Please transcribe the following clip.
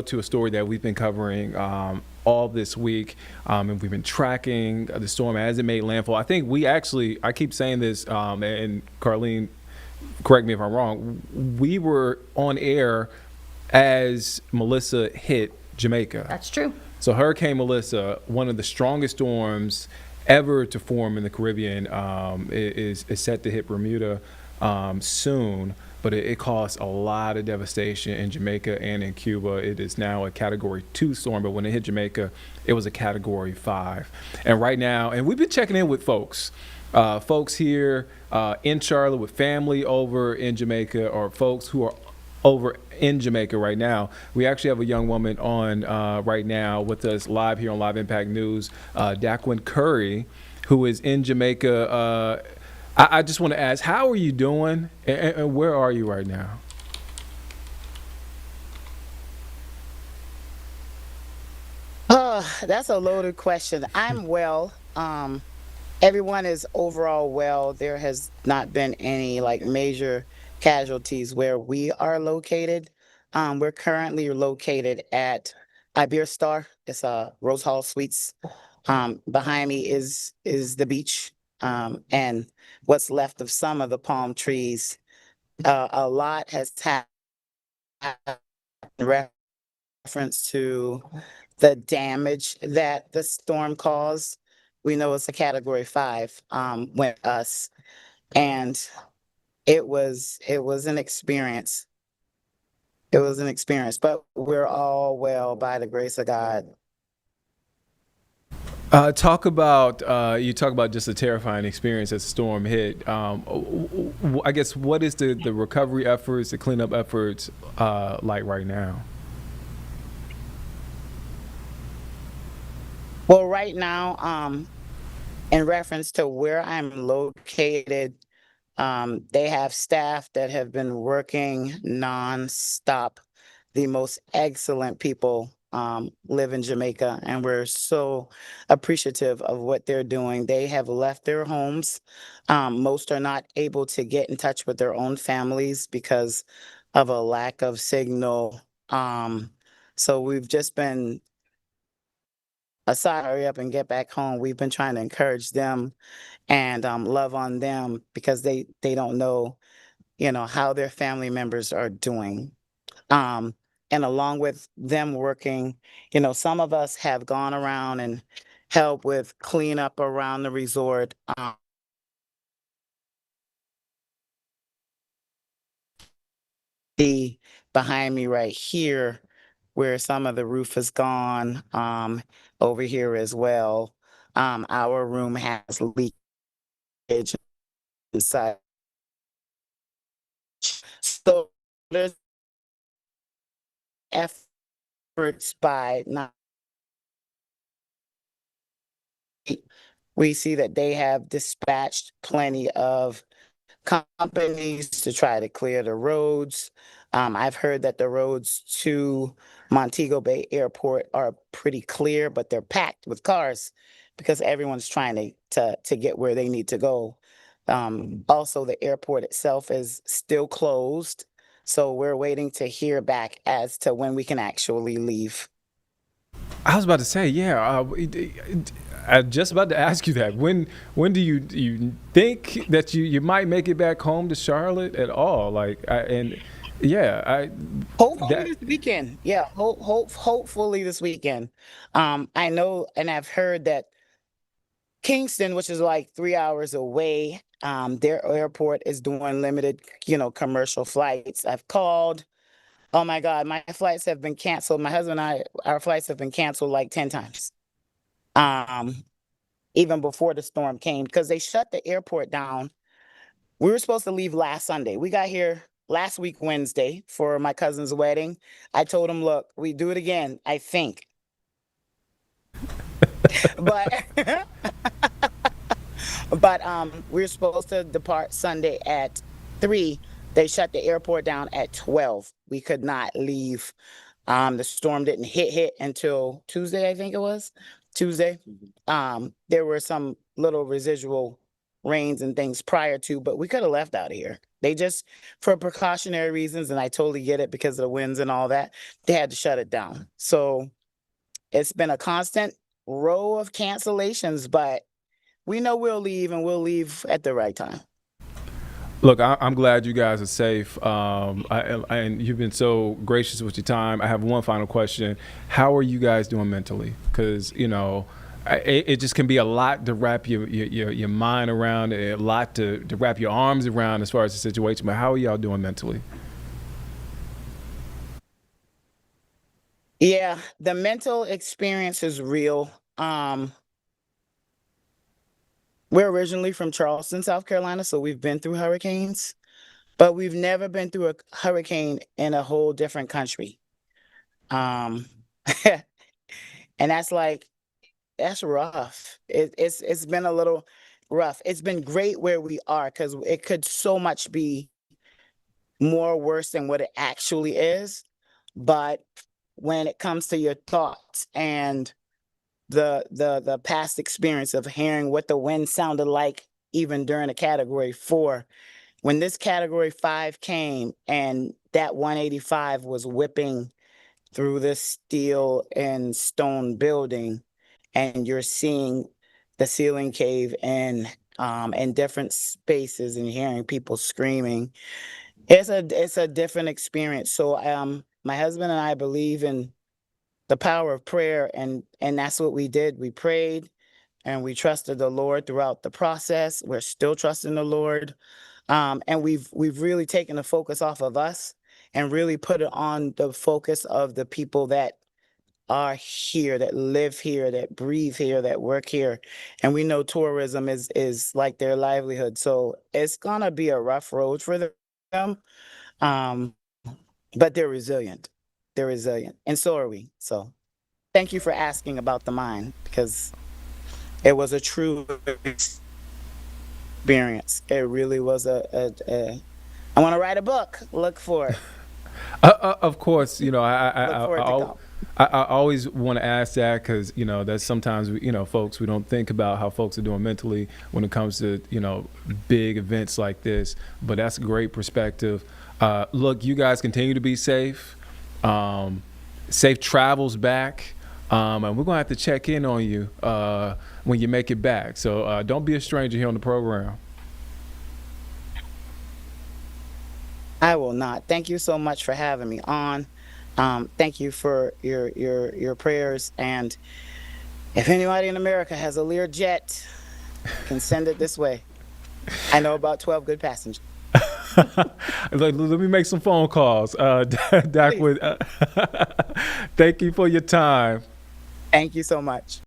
to a story that we've been covering all this week, and we've been tracking the storm as it made landfall. I think I keep saying this, and Carlene, correct me if I'm wrong, we were on air as Melissa hit Jamaica. That's true. So Hurricane Melissa, one of the strongest storms ever to form in the Caribbean, is set to hit Bermuda soon. But it caused a lot of devastation in Jamaica and in Cuba. It is now a Category 2 storm, but when it hit Jamaica, it was a Category 5. And right now, and we've been checking in with folks here in Charlotte with family over in Jamaica, or folks who are over in Jamaica right now. We actually have a young woman on right now with us live here on Live Impact News, Dacquin Curry, who is in Jamaica. I just want to ask, how are you doing, and where are you right now? That's a loaded question. I'm well. Everyone is overall well. There has not been any like major casualties where we are located. We're currently located at Iberstar. It's a Rose Hall Suites. Behind me is the beach, and what's left of some of the palm trees. A lot has happened in reference to the damage that the storm caused. We know it's a Category 5 with us, and it was an experience. It was an experience, but we're all well by the grace of God. You talk about just a terrifying experience as the storm hit. I guess, what is the recovery efforts, the cleanup efforts like right now? Well, right now, in reference to where I'm located, they have staff that have been working nonstop. The most excellent people live in Jamaica, and we're so appreciative of what they're doing. They have left their homes. Most are not able to get in touch with their own families because of a lack of signal. So we've just been aside, hurry up and get back home. We've been trying to encourage them and love on them because they don't know, how their family members are doing. Um, and along with them working, some of us have gone around and helped with cleanup around the resort. The behind me right here, where some of the roof is gone, over here as well. Our room has leakage inside. So there's efforts by not, we see that they have dispatched plenty of companies to try to clear the roads. I've heard that the roads to Montego Bay Airport are pretty clear, but they're packed with cars because everyone's trying to get where they need to go. Also, the airport itself is still closed, so we're waiting to hear back as to when we can actually leave. I was about to say, yeah. I just about to ask you that. When do you think that you might make it back home to Charlotte at all? Yeah, I Hopefully that this weekend. Yeah, hopefully this weekend. I know and I've heard that Kingston, which is like 3 hours away, their airport is doing limited, commercial flights. I've called. Oh my God, my flights have been canceled. My husband and our flights have been canceled like 10 times. Um, Even before the storm came, because they shut the airport down. We were supposed to leave last Sunday. We got here last week, Wednesday, for my cousin's wedding. I told him, look, we do it again, I think. But we are supposed to depart Sunday at 3. They shut the airport down at 12. We could not leave. The storm didn't hit until Tuesday, I think it was. Tuesday. There were some little residual rains and things prior to, but we could have left out of here. They just, for precautionary reasons, and I totally get it because of the winds and all that, they had to shut it down. So it's been a constant row of cancellations, but we know we'll leave and we'll leave at the right time. Look, I'm glad you guys are safe, and you've been so gracious with your time. I have one final question: how are you guys doing mentally? Because it just can be a lot to wrap your mind around, a lot to wrap your arms around as far as the situation. But how are y'all doing mentally? Yeah, the mental experience is real. We're originally from Charleston, South Carolina, so we've been through hurricanes, but we've never been through a hurricane in a whole different country. Um, and that's rough. It's been a little rough. It's been great where we are because it could so much be more worse than what it actually is. But when it comes to your thoughts and the past experience of hearing what the wind sounded like even during a category 4, when this category 5 came and that 185 was whipping through this steel and stone building, and you're seeing the ceiling cave in different spaces and hearing people screaming, it's a different experience. So my husband and I believe in the power of prayer, and that's what we did. We prayed and we trusted the Lord throughout the process. We're still trusting the Lord. And we've really taken the focus off of us and really put it on the focus of the people that are here, that live here, that breathe here, that work here. And we know tourism is like their livelihood. So it's gonna be a rough road for them. Um, but they're resilient. They're resilient. And so are we. So thank you for asking about the mine because it was a true experience. It really was I want to write a book. Look for it. Of course, Look for it to come. I always want to ask that because that's sometimes folks, we don't think about how folks are doing mentally when it comes to big events like this. But that's a great perspective. Look, you guys continue to be safe. Safe travels back, and we're gonna have to check in on you when you make it back. So don't be a stranger here on the program. I will not. Thank you so much for having me on. Thank you for your prayers. And if anybody in America has a Learjet, can send it this way. I know about 12 good passengers. Let me make some phone calls. Please. Dacquin, thank you for your time. Thank you so much.